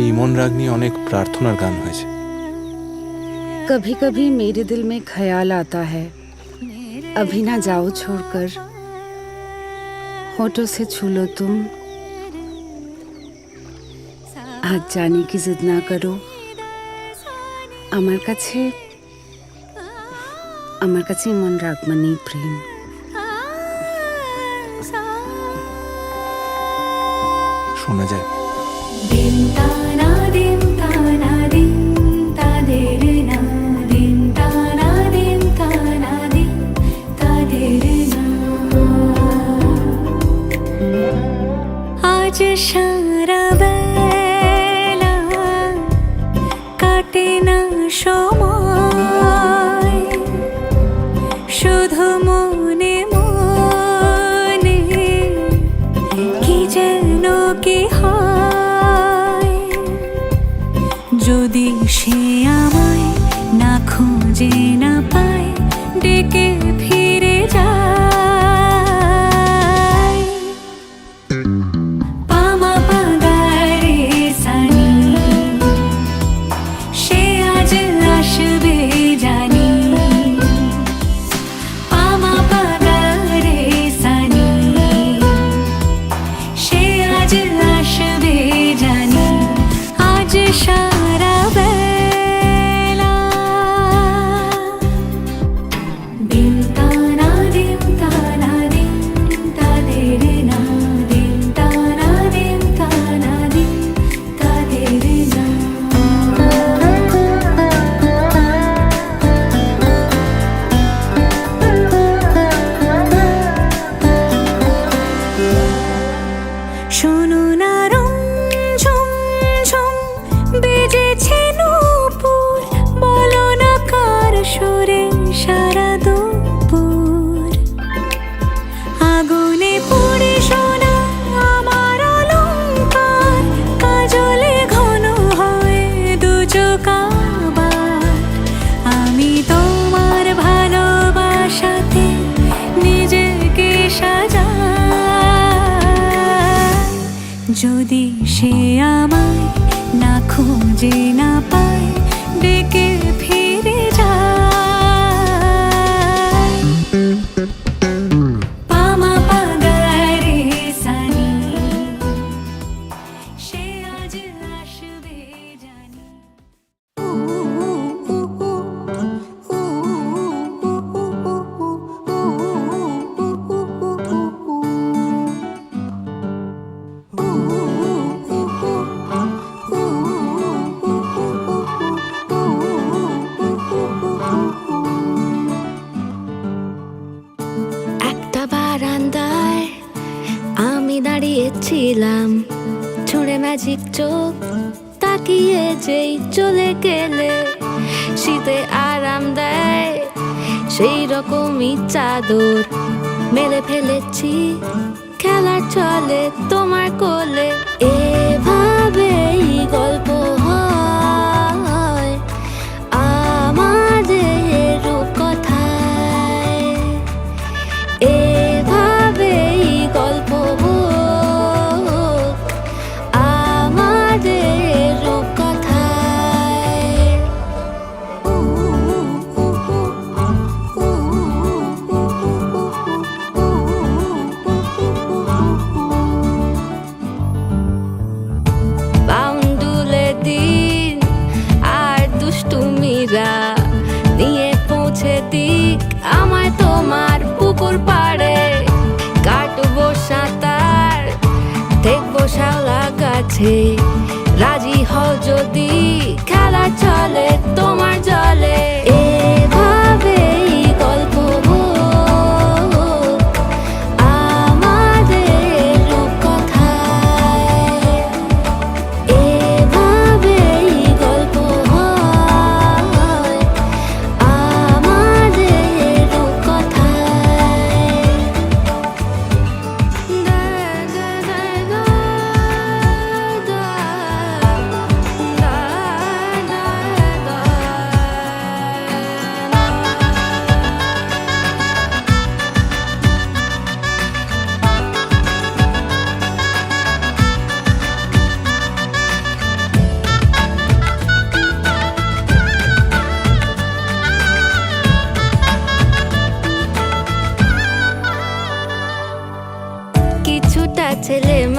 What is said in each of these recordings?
এই মন রাগ নিয়ে অনেক প্রার্থনার গান হয়েছে। कभी कभी मेरे दिल में ख्याल आता है, अभी ना जाओ छोड़कर, होठों से छू लो तुम, आज जाने की जिद ना करो। আমার কাছে মন রাগ মানেই প্রেম। শোনা যায়। আজ সারা বেলা কাটে না সময়, শুধু মনে মনে কি যেন কি হয়। যদি সে আমায় না খুঁজে না পায়, ডেকে ফিরে যায়। পামা পাগারে সানি, সে আজ আসবে জানি। পামা পাগারে সানি, সে আজ আসবে জানি। আজ সারা বেলা দিন তানা দিন তানা দিন তাদের না, দিন তানা দিন তানা দিন তাদের না। শোনো না রঞ্ঝম ঝম বেজেছে নূপুর, বলো না কার সুরে সারা দুপুর। আগুনে পুড়ে সোনা আমার অলংকার, কাজলে ঘন হয় দু চোখ আবার। আমি তোমার ভালোবাসাতে নিজেকে সাজাই। যদি সে আমায় না খুঁজে না পায়, ডেকে ফিরে যায়। পামা পাগারে সানি, সে আজ আসবে জানি। একটা বারান্দায় আমি দাঁড়িয়েছিলাম, ছুঁড়ে ম্যাজিক চোখ তাকিয়ে যেই চলে গেলে। শীতে আরাম দেয় সেই রকমই চাদর মেলে ফেলেছি, খেলা চলে তোমার কোলে। এভাবেই গল্প হয় আমাদের রূপকথায়, এভাবেই গল্প হোক আমাদের রূপকথায়। বাউন্ডুলে দিন আর দুষ্টুমিরা নিয়ে পৌঁছে দিক আমায় তোমার পুকুর পাড়ে। কাটবো সাঁতার, দেখবো শাওলা গাছে, রাজি হও যদি খেলা চলে তোমার জলে। এভাবেই গল্প হোক আমাদের রূপকথায়, এভাবেই গল্প হয় আমাদের রূপকথায়। দা দা দা দা দা দা দা দা।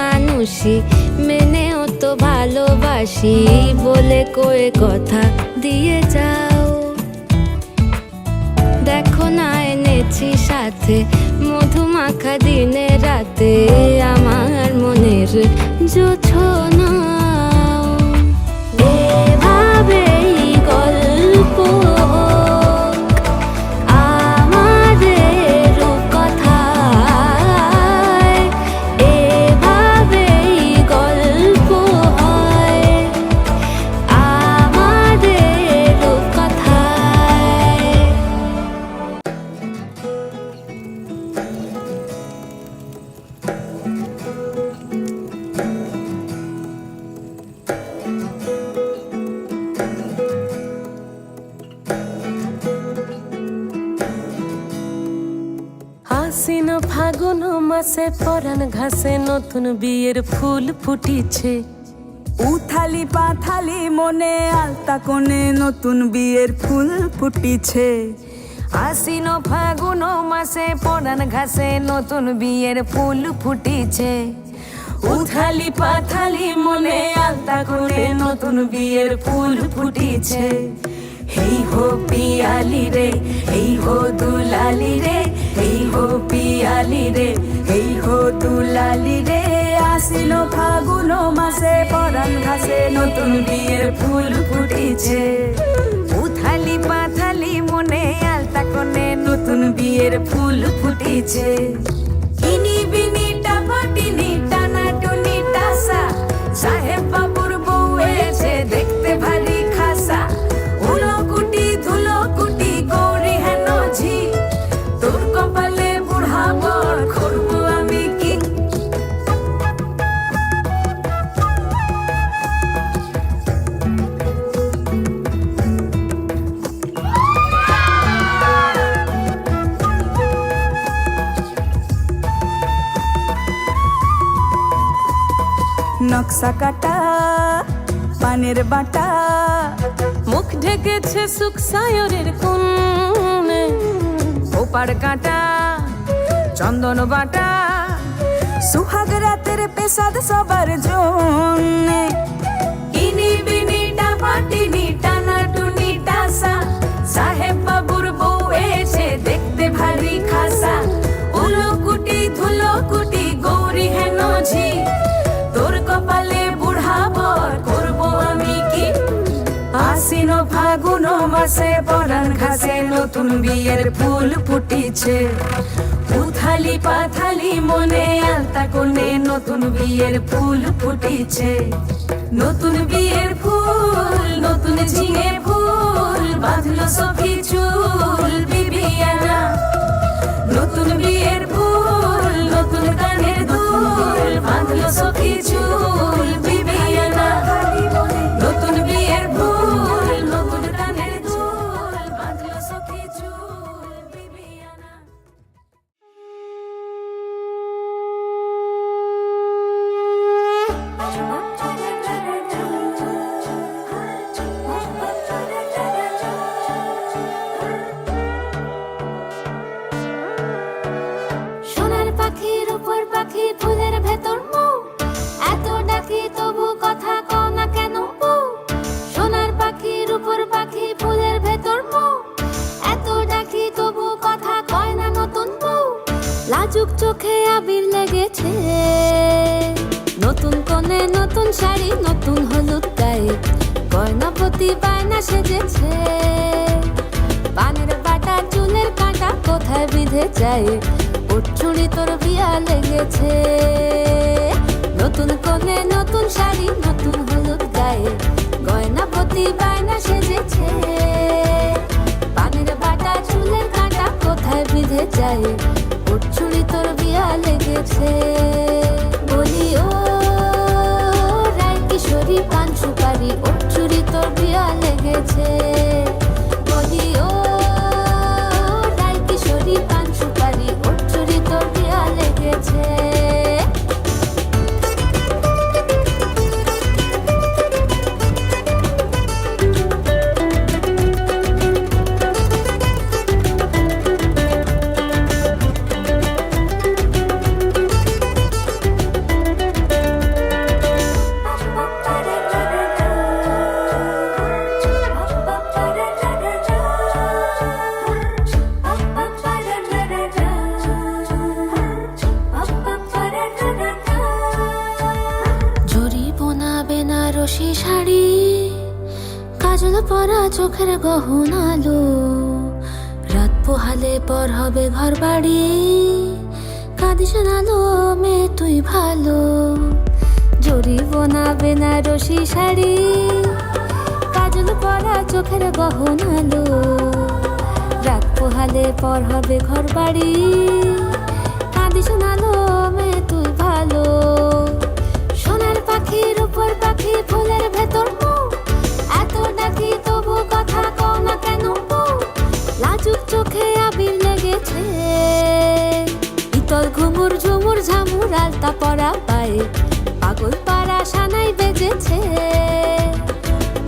মানুষই মেনেও তো ভালোবাসি বলে কয়ে কথা দিয়ে যাও। দেখো না এনেছি সাথে মধুমাখা দিনে রাতে আমার মনের জোছনা। এভাবেই গল্প আমাদের কথায়, এভাবেই গল্প হয় আমাদের কথায়। আশ্বিন ফাগুন মাসে পরাণ ঘাসে নতুন বিয়ের ফুল ফুটিছে। উথালি পাথালি মনে আলতা কোণে নতুন বিয়ের ফুল ফুটিছে। আশ্বিন ফাগুন মাসে পরাণ ঘাসে নতুন বিয়ের ফুল ফুটিছে। উথালি পাথালি মনে আলতা কোণে নতুন বিয়ের ফুল ফুটিছে। হেই হো পিয়ালি রে, হেই হো দুলালি রে, হেই হো পিয়ালি রে, হেই হো দুলালি রে। আশ্বিন ফাগুন মাসে পরাণ ঘাসে নতুন বিয়ের ফুল ফুটিছে। উথালি পাথালি মনে আলতা কোণে নতুন বিয়ের ফুল ফুটিছে। ইনি বিনি টাপাটিনি টানা টুনি টাসা, সাহেব বাবুর বউ এসে দেখতে ভারী খাসা। উলকুটি ধুলকুটি গৌরী হেন ঝি, তোর কপালে বুড়া বর করবো আমি কি। নকশা কাটা পানের বাটা, মুখ ঢেকেছে সুখ সায়রের কোণে। ওপার কাটা চন্দন বাটা, সুহাগ রাতের পেশাদ সবার জন্যে। ইনি বিনি টাপাটিনি টানা টুনি টাসা, সাহেব বাবুর বউ এসে দেখতে ভারী খাসা। উলকুটি ধুলকুটি গৌরী হেন ঝি, তোর কপালে বুড়া বর করবো আমি কি। আশ্বিন ফাগুন মাসে পরাণ ঘাসে নতুন বিয়ের ফুল ফুটিছে। উথালি পাথালি মনে আলতা কোণে নতুন বিয়ের ফুল ফুটিছে। নতুন বিয়ের ফুল নতুন ঝিঙে ফুল বাঁধলো সখী চুল বিবিয়ানা। নতুন বিয়ের ফুল নতুন কানের দুল বাঁধলো সখী চুল বিবিয়ানা। নতুন বিয়ের ফুল নতুন কানের দুল বাঁধলো সখী চুল বিবিয়ানা। সোনার পাখির উপর পাখি ফুলের ভেতর মৌ, এত ডাকি তবু কথা কও না কেন বউ। সোনার পাখির উপর পাখি ফুলের ভেতর মৌ, এত ডাকি তবু কথা কয় না নতুন বউ। লাজুক চোখে আবির লেগেছে, নতুন কোণে নতুন শাড়ি নতুন হলুদ গায়ে, গয়নাপতি বায়না সেজেছে। পানের বাটা চুলের কাঁটা কোথায় বিঁধে যায়, উঠছুড়ি তোর বিয়া লেগেছে। নতুন কোণে নতুন শাড়ি নতুন হলুদ গায়ে, গয়নাপতি বায়না সেজেছে। পানের বাটা চুলের কাঁটা কোথায় বিঁধে যায়, উঠছুড়ি তোর বিয়া লেগেছে। বলি ও রায় কিশোরী পান সুপারি, উঠছুড়ি তোর বিয়া লেগেছে। বলি ও রায় কিশোরী পান সুপারি, উঠছুড়ি তোর বিয়া লেগেছে। বেনারসি শাড়ি, কাজল পরা চোখের গহনালো, রাত পোহালে পর হবে ঘর বাড়ি, কাঁদিস নালো মেয়ে তুই ভালো। জরিব না বেনারসি শাড়ি, কাজল পরা চোখের গহনালো, রাত পোহালে পর হবে ঘর বাড়ি, কাঁদিস নালো মেয়ে তুই ভালো। সোনার পাখি রূপোর পাখি ফুলের ভেতর মুখ, এত ডাকি তবু কথা কও না কেন বউ? লাজুক চোখে আবির লেগেছে, ইতল ঘুমুর ঝুমুর ঝামুর আলতা পরা পায়ে, পাগল পাড়া সানাই বেজেছে,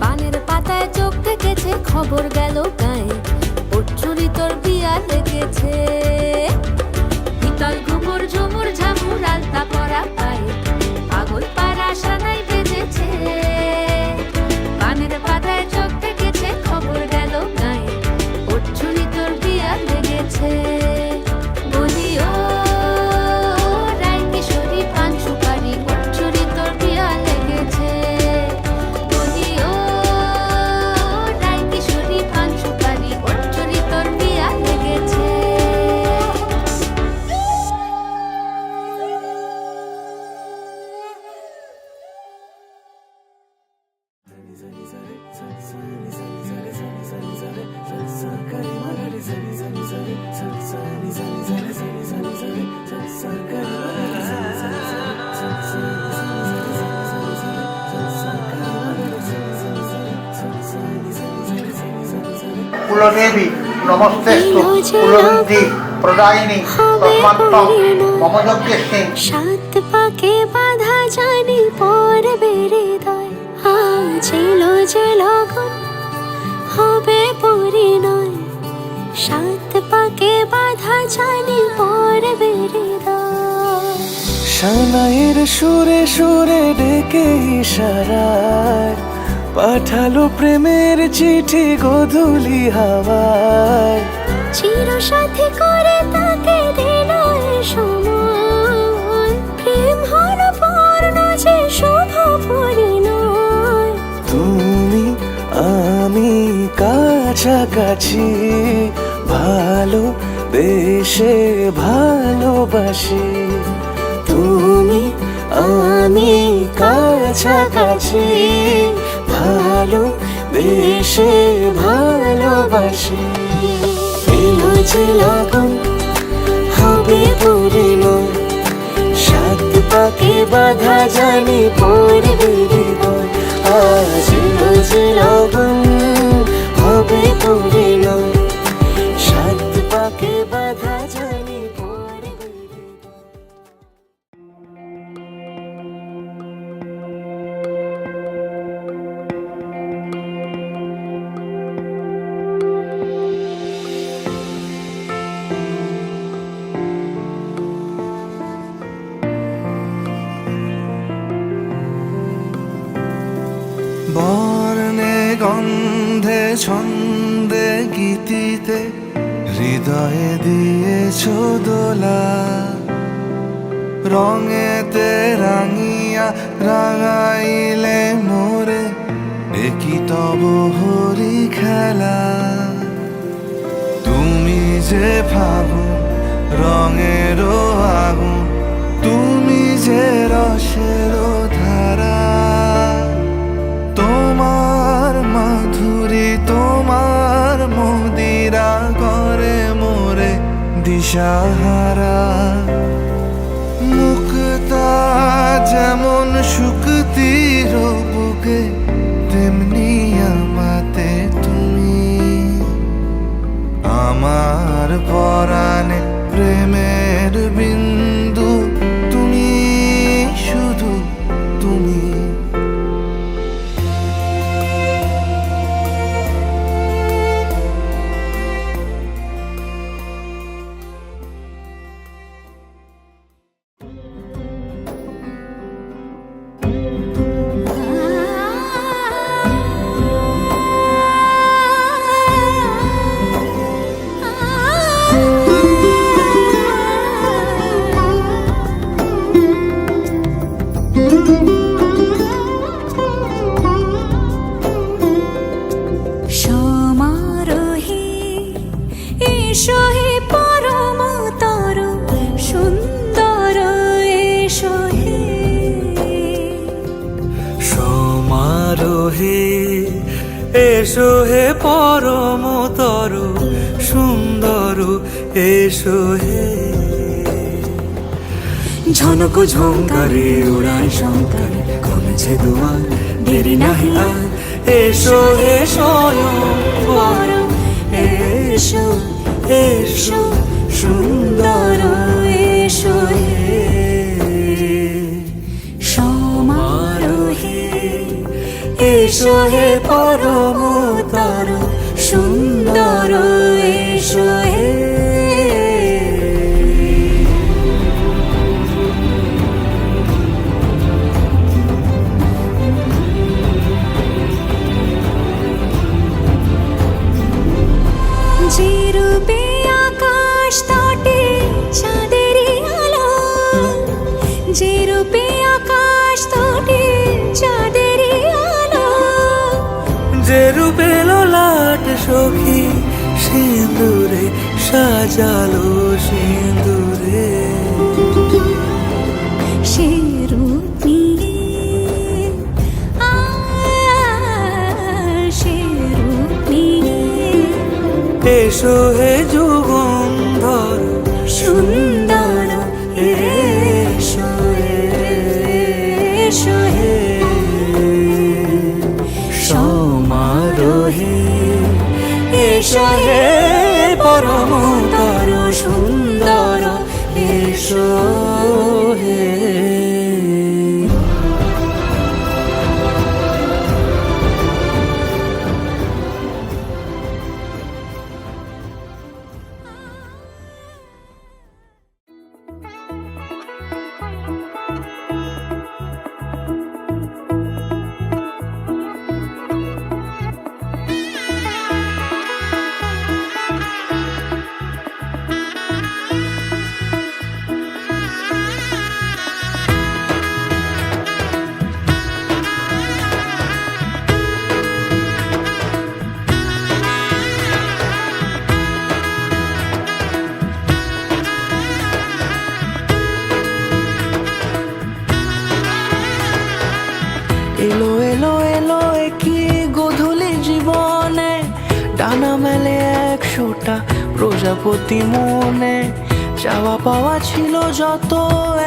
পানের পাতায় চোখ থেকেছে, খবর গেল গায়ে, ওর চুরি তোর বিয়া লেগেছে। ইতল ঘুমুর ঝুমুর ঝামুর আলতা পরা পায়ে, পাগল পাড়া সানাই বেজেছে, পানের পাতায় চোখ থেকেছে, খবর গেল গায়ে, ওর চুরি তোর বিয়া লেগেছে। বলি ও রায় কিশোরী পান সুপারি, ওর চুরি তোর বিয়া লেগেছে। বলি ও রায় কিশোরী পান সুপারি, ওর চুরি তোর বিয়া লেগেছে। কুলদেবী নমস্তেস্তু কুলবিদ্যি প্রদায়িনী তস্মাত্তং মম যজ্ঞেস্মিন। সাত পাকে বাধা জানি পর বেড়ে দয়, আজ এলো যে লগন হবে পরিণয়। সাত পাকে বাধা জানি পর বেড়ে দয়। সানাইয়ের সুরে সুরে ডেকে ইশারায় পাঠালো প্রেমের চিঠি গোধূলি হাওয়ায়। চির সাথী করে তাকে দিল এ সময়, প্রেম হল পূর্ণ যে শুভ পরিণয়। তুমি আমি কাছাকাছি, ভালো দেশে ভালোবাসি। তুমি আমি কাছাকাছি, ভালো দেশে ভালোবাসি। এলো যে লগন হবে পরিণয়। সাত পাকে বাধা জানি পড়বে হৃদয়, আজ এলো যে লগন হবে পরিণয়। সাত পাকে বাধা জানি পড়বে হৃদয়। বর্ণে গন্ধে ছন্দে গীতিতে হৃদয়ে দিয়েছ দোলা, রঙেতে রাঙিয়া রাঙাইলে মোরে একই তব হরি খেলা। তুমি যে ফাগুন রঙেরও আগুন, তুমি যে রসেরও ধারা, তোমার মাধুরী তোমার মদিরা করে মোরে দিশাহারা। মুক্তা যেমন শুকতির বুকে, তেমনি আমাতে তুমি। আমার পরাণে প্রেমের বিন্দু, তুমি শুধু তুমি। সমারোহে এসো হে পরমতর সুন্দর এসো হে ঝনক ঝঙ্কারে উড়ায় শঙ্কারে কমেছে দুয়ার দেরি নাহি আর এসো হে স্বয়ংবর এসো এসো সুন্দর এসো হে সমারোহে এসো হে পরমতর সুন্দর এসো হে যে রূপে আকাশ তটে চাঁদেরই আলো, যে রূপে আকাশ তটে চাঁদেরই আলো, যে রূপে ললাট সখী সিঁদুরে সাজালো সিঁদুরে সে রূপ নিয়ে সে রূপ নিয়ে এসো হে যুগন্ধর সুন্দর এসো এসো হে সমারোহে এসো হে পরমতর সুন্দর এসো হে এলো এলো এলো কি গধূলি জীবনে ডানা মেলে 100টা প্রজাপতি মনে চাওয়া পাওয়া ছিল যত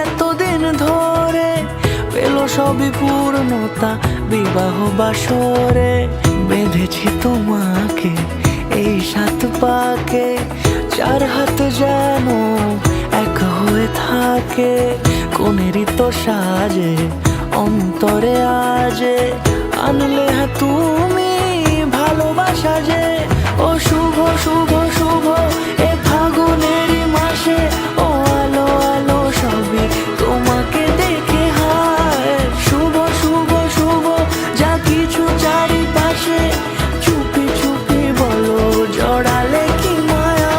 এতদিন ধরে পেল সবই পূর্ণতা বিবাহ বাসরে বেঁধেছি তোমাকে এই 7 পাকে 4 হাত যেন এক হয়ে থাকে কোনেরই তো সাজে অন্তরে আজে আনলে তুমি ভালোবাসা যে ও শুভ শুভ শুভ এ ফাগুনেরই মাসে ও আলো আলো সবই তোমাকে দেখে হায় শুভ শুভ শুভ যা কিছু চারিপাশে চুপি চুপি বলো জড়ালে কি মায়া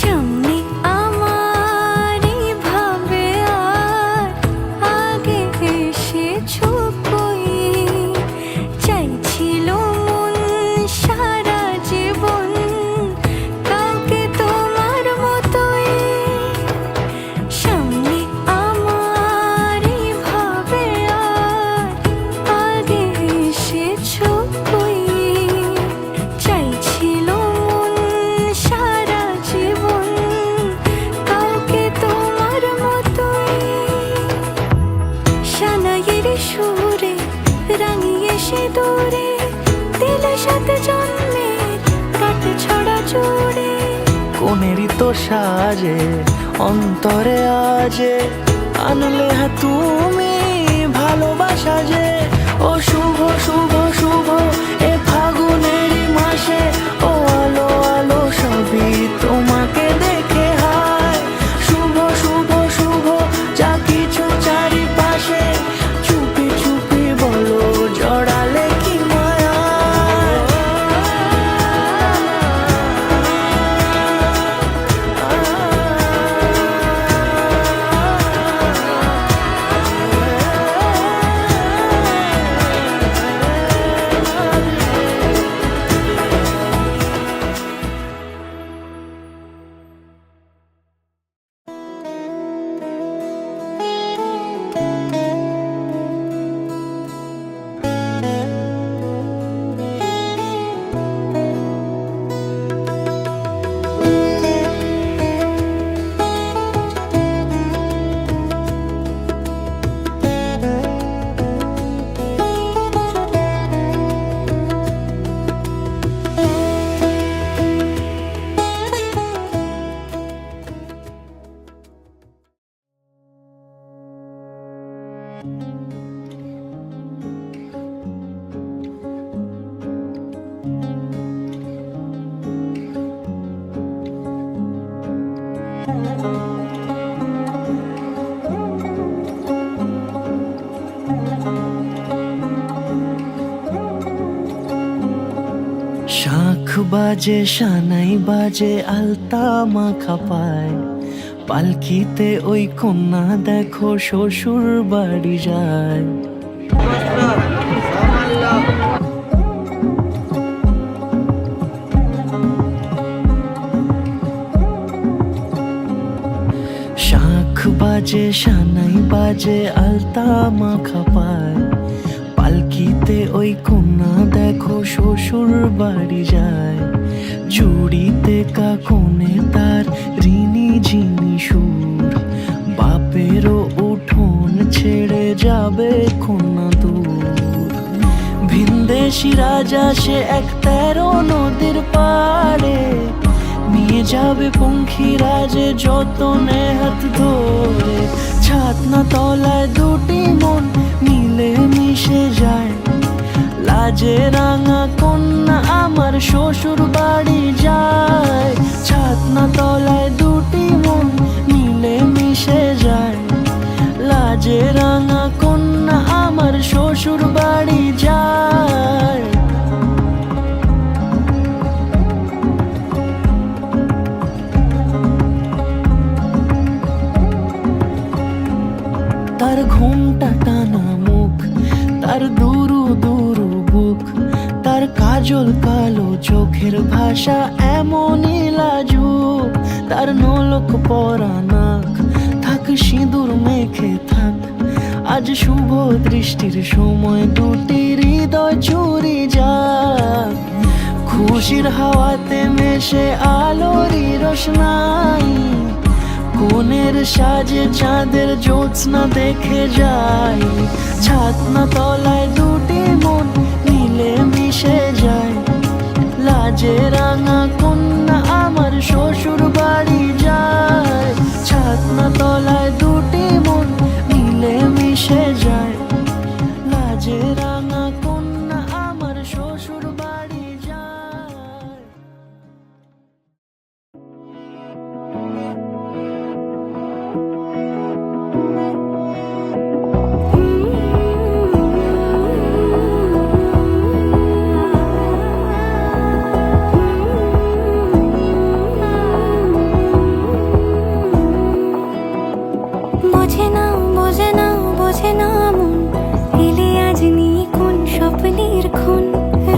সামনে আমার ভাবে আর আগে এসেছো কই চাইছিল মন সারা জীবন কাউকে তোমার মতোই সামনে আমার ভাবে আর আগে এসেছো কই চাইছিল মন সারা জীবন কাউকে তোমার মতোই সানাইয়ের সুরে রাঙিয়ে সে দূরে দিলে 7 জন্মের কাট ছড়া জোড়ে কোনেরই তো সাজে অন্তরে আজে আনলে তুমি ভালোবাসা যে ও শুভ শুভ শুভ এ ফাগুনেরই মাসে ও আলো আলো সবই তোমাকে দেখে হায় শুভ শুভ শুভ শাঁখ বাজে সানাই বাজে আলতা মাখা পায়, পালকিতে ওই কন্যা দেখো শ্বশুর বাড়ি যায়। শাঁখ বাজে সানাই বাজে আলতা মাখা পায়, পালকিতে ওই কন্যা দেখো শ্বশুর বাড়ি যায়। চুড়িতে কাকনে তার ঋণী ঝিনি সুর, বাপেরও উঠোন ছেড়ে যাবে কন্যা দূর। ভিনদেশি রাজা সে এক 13 নদীর পাড়ে, নিয়ে যাবে পঙ্খী রাজে যতনে হাত ধরে। ছাতনা তলায় দুটি মন মিলে মিশে যায়, লাজে রাঙা কন্যা আমার শ্বশুর বাড়ি যায়। ছাতনা তলায় দুটি মন মিলে মিশে যায়, লাজে রাঙা কন্যা আমার শ্বশুর বাড়ি যায়। তার ঘুমটা টানা মুখ, তার দুরু দুরু বুক, তার কাজল কালো চোখের ভাষা এমনই লাজুক। তার নোলক পরা নাক, থাক সিঁদুর মেখে থাক, আজ শুভ দৃষ্টির সময় দুটি হৃদয় চুরি যাক। খুশির হাওয়াতে মেশে আলোরই রোশনাই, কোণের সাজে চাঁদের জ্যোৎস্না দেখে যাই। ছাতনা তলায় দুটি মন মিলে মিশে যায়, লাজে রাঙা কন্যা আমার শ্বশুর বাড়ি যায়। ছাতনা তলায় দুটি মন মিলে মিশে যায়, লাজে রাঙা কন্যা আমার শ্বশুর বাড়ি যায়। বোঝে না বোঝে না বোঝে না মন, এলে আজ নিয়ে কোন স্বপ্নের খুন।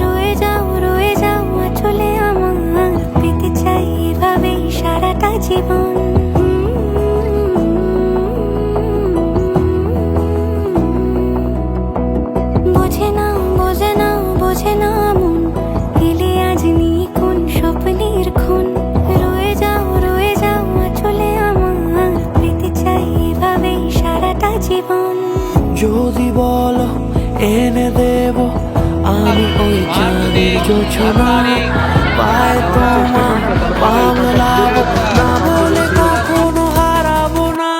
রয়ে যাও চলে আমার, পেতে চাই এভাবেই সারাটা জীবন। বোঝে না বোঝে না বোঝে না মন, এলে আজ নিয়ে কোন স্বপ্নের খুন। রয়ে যাও চলে আমার, পেতে চাই এভাবেই সারাটা জীবন। যদি বলো এনে দেব আমি ওই চাঁদের জোছনা, পায় তোমার বাংলাবো না বলে কখনো হারাবো না।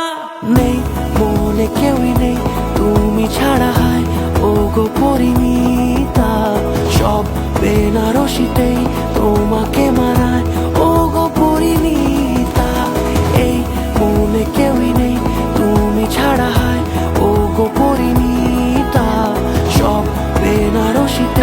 নেই মনে কেউই নেই তুমি ছাড়া, হায় ও গো পরিণীতা। সব বেনারসিতেই তোমাকে মানায় ও গো পরিণীতা। এই মনে কেউই নেই তুমি ছাড়া, হায় ও গো পরিণীতা। সব বেনারসিতে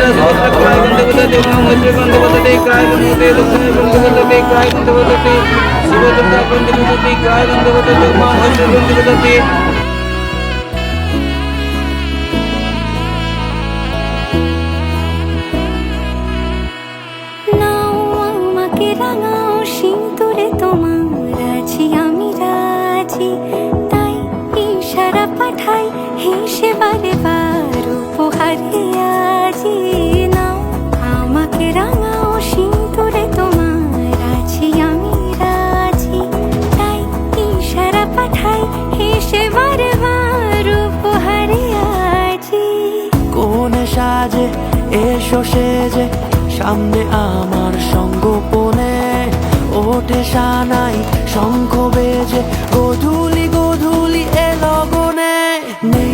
নাও আমাকে রাঙাও সিঁদুরে তোমার, আছি আমি রাজি। তাই ইশারা পাঠাই হেসে বারে বার উপহারে আজি। নাও আমাকে রাঙাও সিঁদুরে তোমার, আছি আমি রাজি। তাই ইশারা পাঠাই হেসে বারে বার উপহারে আজি। কোন সাজে এসো সেজে সামনে আমার সঙ্গোপনে, ওঠে সানাই শঙ্খ বেজে গধূলি গধূলি এ লগনে। নেই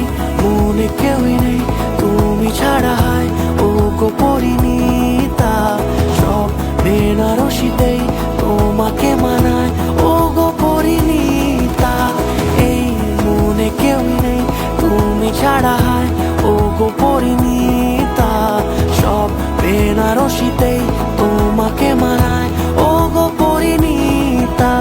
হাসিতেই তোমাকে মানায় ও গো পরিণীতা।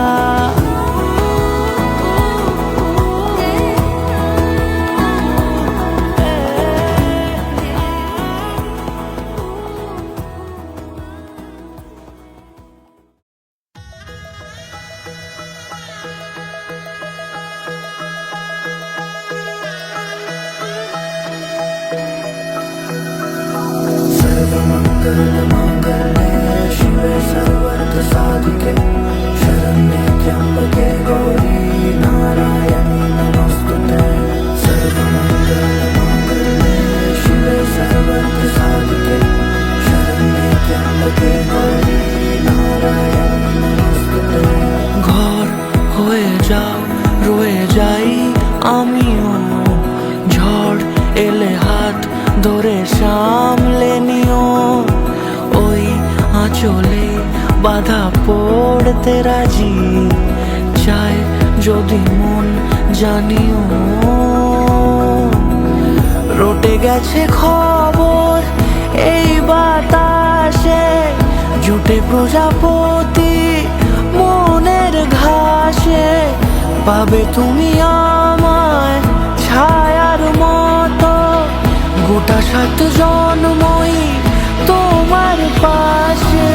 ঘর হয়ে যাও রয়ে যাই আমিও, ঝড় এলে হাত ধরে সামলে নিও, ওই আঁচলে বাধা পড়তে রাজি, চায় যদি মন জানিও। রটে গেছে খবর এই বাতাসে, জুটে প্রজাপতি মনের ঘাসে, পাবে তুমি আমায় ছায়ার মতো, গোটা 7 জন্মই তোমার পাশে।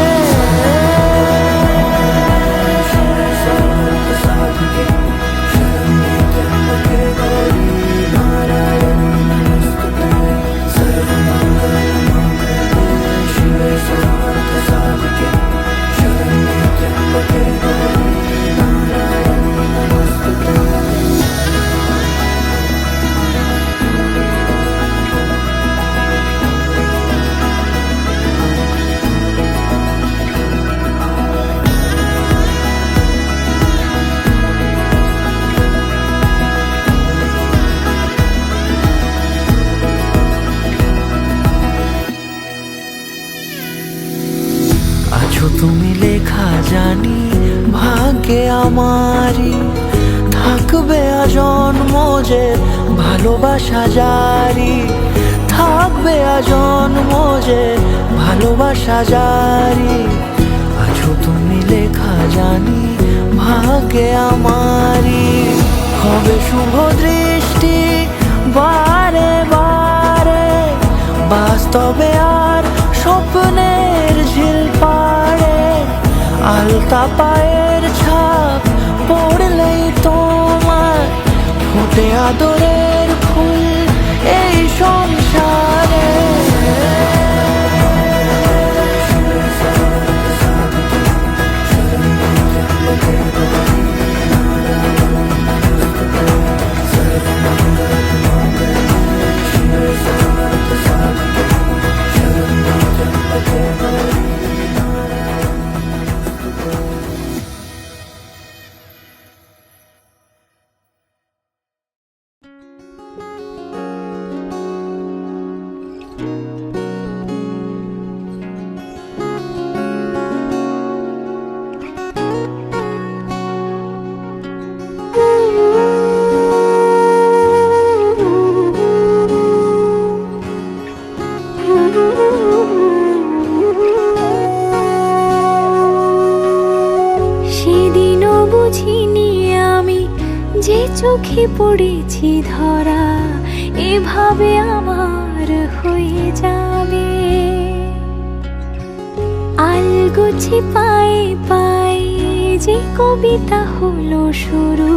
আছো তুমি লেখা জানি ভাগ্যে আমারই, থাকবে আজন্ম যে ভালোবাসা জারি, থাকবে আজন্ম যে ভালোবাসা জারি। আছো তুমি লেখা জানি ভাগ্যে আমারই, হবে শুভ দৃষ্টি বারে বারে, বাস্তবে আর স্বপ্নের ঝিল পাড়ে, আলতা পায়ের ছাপ পড়লেই তোমার ফোটে আদরের ফুল এই সংসারে। সেদিনও বুঝিনি আমি যে চোখে পড়েছি ধরা, এভাবে আমার হয়ে যাবে। আলগোছে পায়ে পায়ে যে কবিতা হলো শুরু,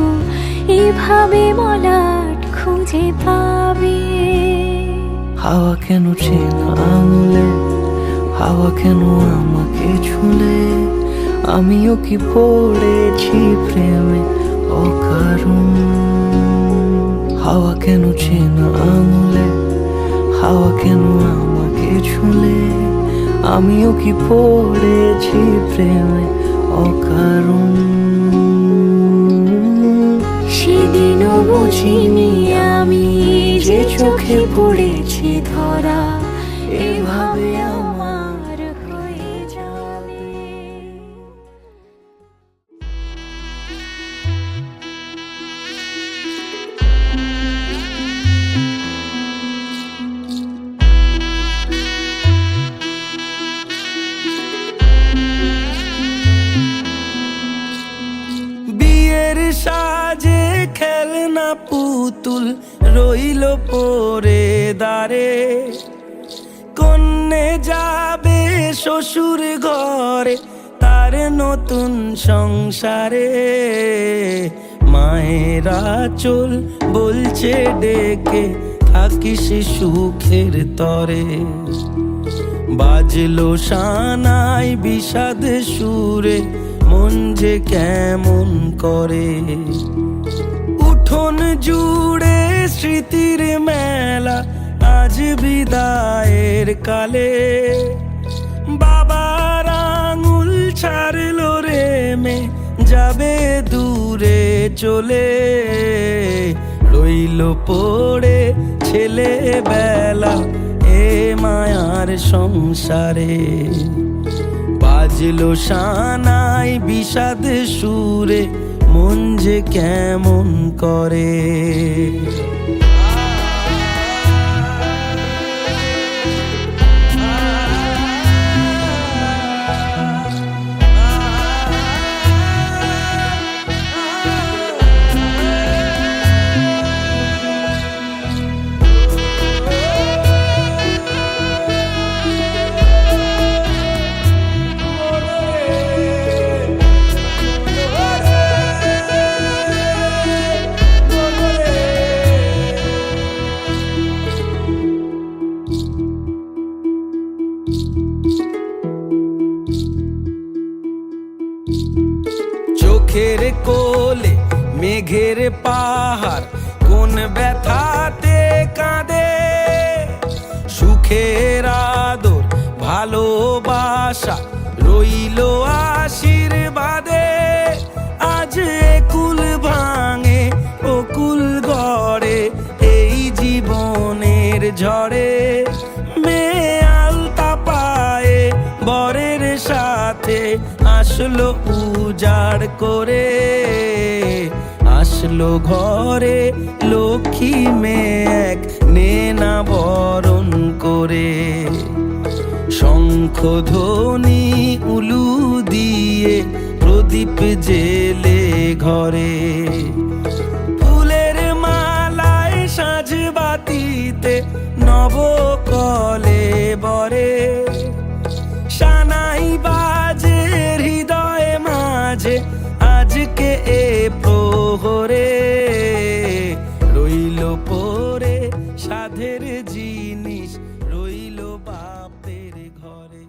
এভাবে মলাট খুঁজে পাবে। হাওয়া কেন চেনা আঙুলে, হাওয়া কেন আমাকে ছুলে, আমিও কি পড়েছি প্রেমে অকারণ। হাওয়া কেন চেনা আঙুলে, হাওয়া কেন আমাকে ছুলে, আমিও কি পড়েছি প্রেমে অকারণ। সেদিনও বুঝিনি আমি যে চোখে পড়েছি ধরা, এভাবে আমার হয়ে যাবে। খেলনা পুতুল রইল পরে দাঁড়ে, কন্যে যাবে শ্বশুর ঘরে তার নতুন সংসারে। মায়েরা চল বলছে ডেকে থাকিস সুখের তরে, বাজলো সানাই বিষাদ সুরে মন যে কেমন করে। উঠোন জুড়ে স্মৃতির মেলা আজ বিদায়ের কালে, বাবার আঙুল ছাড়লো রে মে যাবে দূরে চলে। রইল পড়ে ছেলেবেলা এ মায়ার সংসারে, বাজলো সানাই বিষাদ সুরে মন যে কেমন করে। চোখের কোলে মেঘের পাহাড় কোন ব্যথাতে কাঁদে, সুখের আদর ভালোবাসা রইল আশীর্বাদে। আজ কুল ভাঙে বকুল গড়ে এই জীবনের ঝড়ে, মেয়ে আলতা পায়ে বরের সাথে আসলো উজাড় করে। আসলো ঘরে লক্ষ্মী মেয়ে এক নেনা বরণ করে, শঙ্খ ধ্বনি উলু দিয়ে প্রদীপ জেলে ঘরে। ফুলের মালায় সাজ বাতিতে নবকলে বরে, সানাই বাজে হৃদয়ে মাঝে আজকে এ প্রহরে। রইল পরে সাধের জিনিস রইল বাপের ঘরে।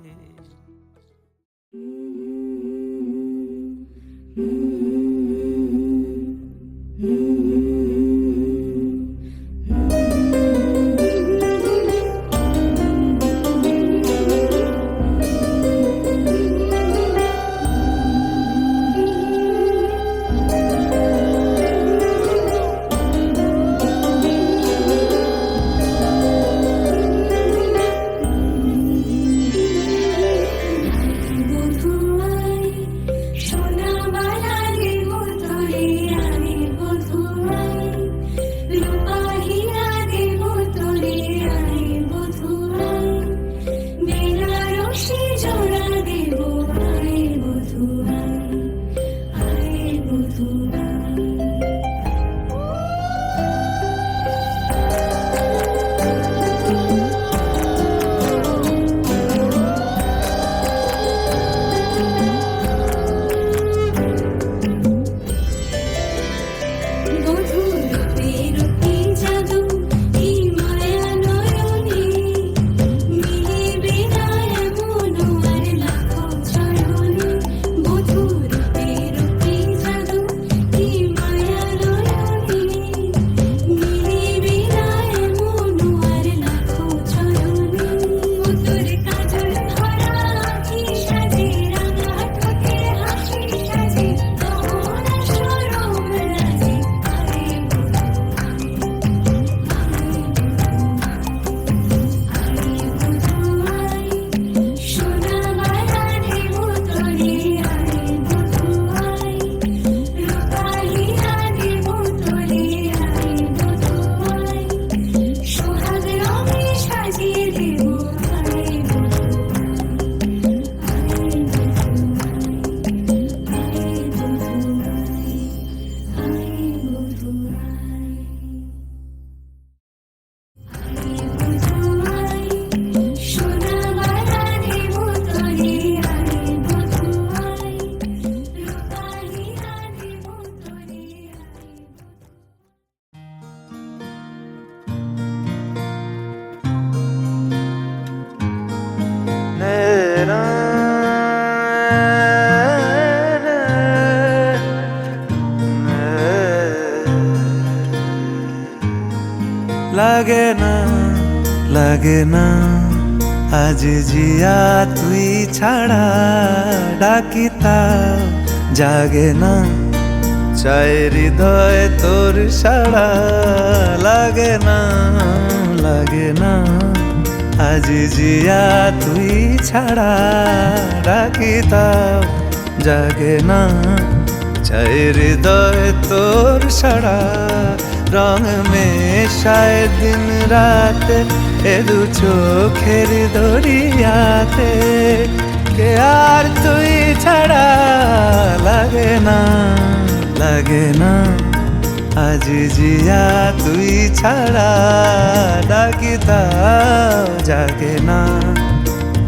লাগে না লাগে না আজ জিয়া তুই ছাড়া ডাকি তাও জাগে না চায় হৃদয় তোর সাড়া লাগে না লাগে না আজ জিয়া তুই ছাড়া ডাকি তাও জাগে না চায় হৃদয় তোর সাড়া রং মেশায় দিন রাত এ দু চোখের দরিয়াতে কে আর তুই ছাড়া লাগে না লাগে না আজ জিয়া তুই ছাড়া ডাকি তাও জাগে না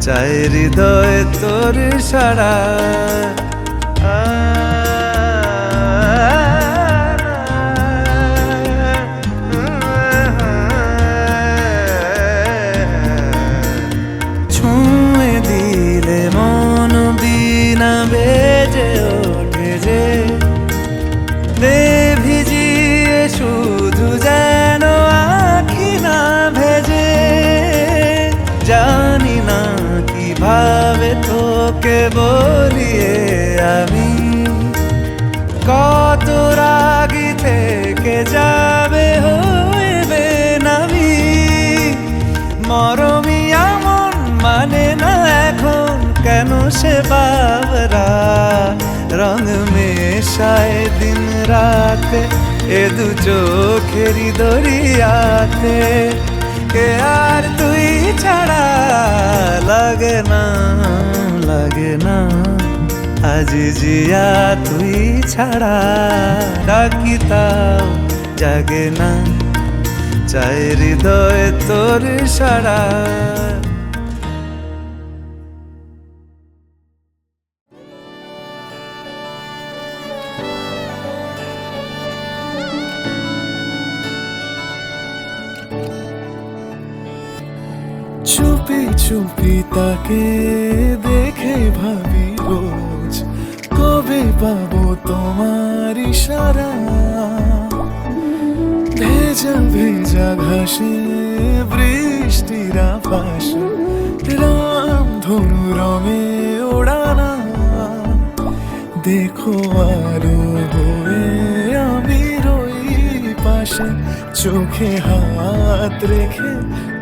চায় হৃদয় তোর সাড়া ছুঁয়ে দিলে মন বিনা বেজে ওঠে যে ভিজিয়ে শুধু যেন আখি না ভেজে জানি না কিভাবে তোকে বলিয়ে আমি কত রাগি থেকে যাবে হইবে নামি মরমি আমন মানে না এখন কেন সে বাবরা রং মেশায় দিন রাতে এ দু চোখেরি দরিয়াতে কে আর তুই ছাড়া লাগে না লাগে না আজ জিয়া তুই ছাড়া ডাকি তাও জাগে না চায় হৃদয় তোর সাড়া চুপি চুপি তাকে দেখে ভাবি রোজ কবে পাবো তোমার ইশারা ভেজা ভেজা ঘাসে বৃষ্টির আভাসে রাম ধনু রঙে ওড়ানা দেখো আলো হয়ে আমি রই পাশে চোখে হাত রেখে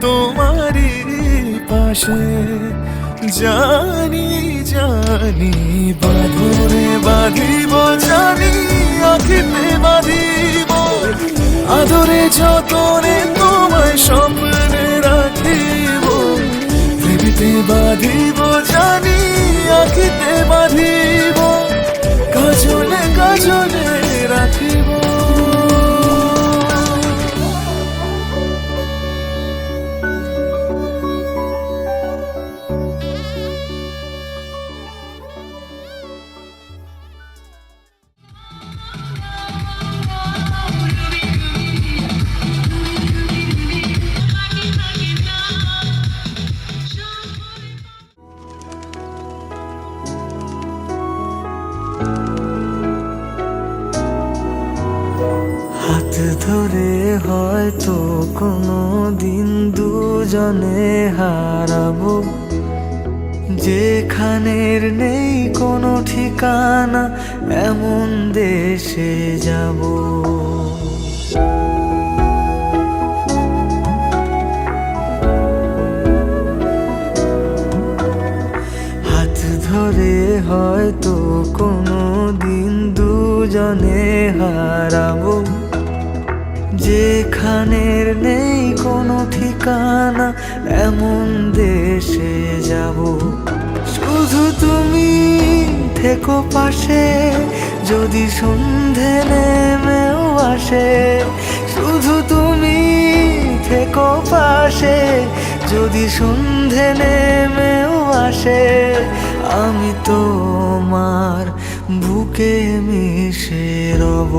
তোমারই পাশে জানি জানি বাঁধরে বাঁধিব জানি আখিতে বাঁধিব আদরে যতনে তোমায় স্বপ্নে রাখিব পৃথিবীতে বাঁধিব জানি আখিতে বাঁধিব কাজলে কাজলে রাখিব হাত ধরে হয়তো কোনো দিন দুজনে হারাবো যেখানের নেই কোনো ঠিকানা এমন দেশে যাব হাত ধরে হয়তো কোনো দিন দুজনে হারাবো যেখানের নেই কোনো ঠিকানা এমন দেশে যাব শুধু তুমি থেকো পাশে যদি সন্ধে নেমেও আসে শুধু তুমি থেকো পাশে যদি সন্ধে নেমেও আসে আমি তোমার বুকে মিশে রব